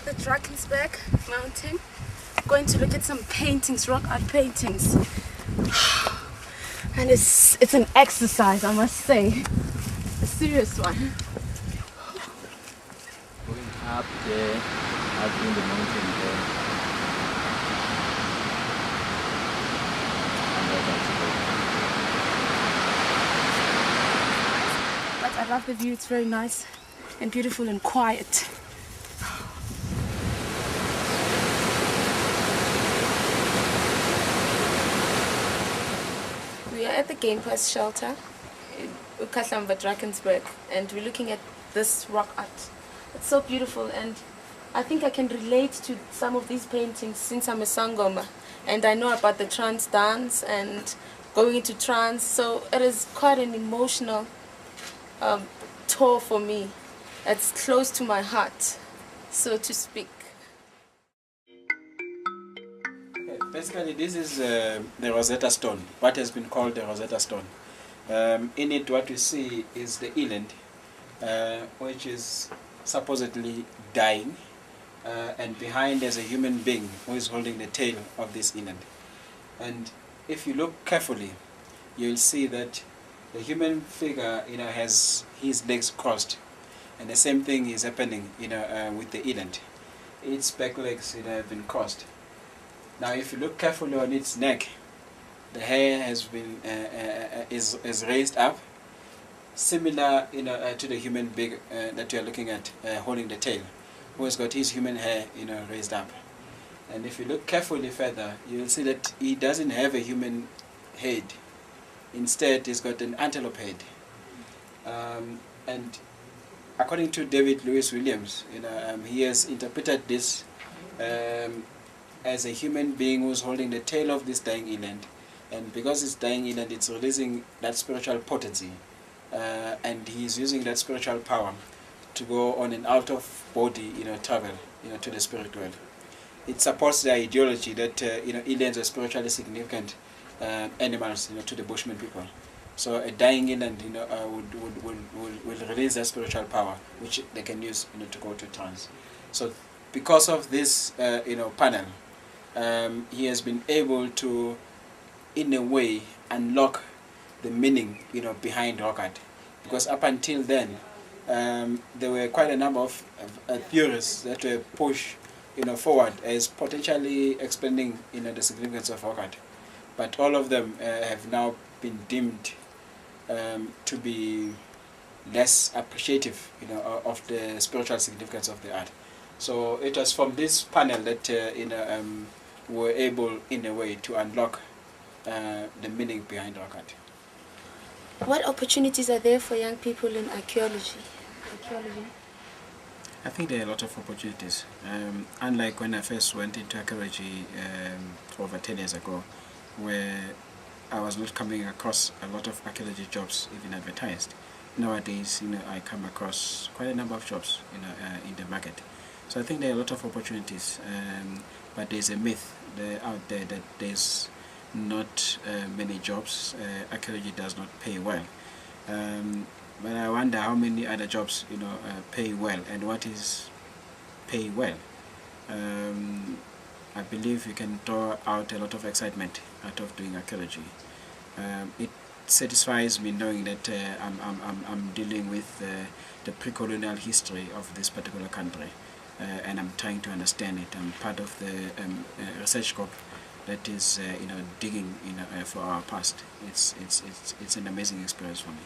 the Drakensberg mountain. Going to look at some paintings, rock art paintings. And it's an exercise, I must say. A serious one. Going up there, up in the mountain there. But I love the view, it's very nice and beautiful and quiet. We are at the Game Pass shelter in Drakensberg, and we're looking at this rock art. It's so beautiful, and I think I can relate to some of these paintings since I'm a Sangoma and I know about the trance dance and going into trance, so it is quite an emotional tour for me. It's close to my heart, so to speak. Basically, this is the Rosetta Stone, what has been called the Rosetta Stone. In it, what we see is the eland, which is supposedly dying, and behind there's a human being who is holding the tail of this eland. And if you look carefully, you'll see that the human figure, has his legs crossed, and the same thing is happening, with the eland. Its back legs, have been crossed. Now, if you look carefully on its neck, the hair has been is raised up, similar, to the human being that you are looking at, holding the tail, who has got his human hair, raised up. And if you look carefully further, you will see that he doesn't have a human head. Instead, he's got an antelope head. And according to David Lewis Williams, he has interpreted this as a human being who's holding the tail of this dying eland, and because it's dying eland, it's releasing that spiritual potency, and he's using that spiritual power to go on an out-of-body, travel, to the spirit world. It supports the ideology that elands are spiritually significant animals, to the Bushman people. So a dying eland, will release that spiritual power, which they can use, to go to trance. So because of this, panel, he has been able to, in a way, unlock the meaning, behind Rockart. Because up until then, there were quite a number of theories that were pushed, forward as potentially explaining, the significance of Rockart. But all of them have now been deemed to be less appreciative, of the spiritual significance of the art. So it was from this panel that we were able, in a way, to unlock the meaning behind Rockart. What opportunities are there for young people in archaeology? I think there are a lot of opportunities. Unlike when I first went into archaeology over 10 years ago, where I was not coming across a lot of archaeology jobs even advertised. Nowadays, I come across quite a number of jobs, in the market. So I think there are a lot of opportunities, but there's a myth out there that there's not many jobs. Archaeology does not pay well. But I wonder how many other jobs, pay well, and what is pay well. I believe you can draw out a lot of excitement out of doing archaeology. It satisfies me knowing that I'm dealing with the pre-colonial history of this particular country, and I'm trying to understand it. I'm part of the research group that is digging for our past. It's an amazing experience for me.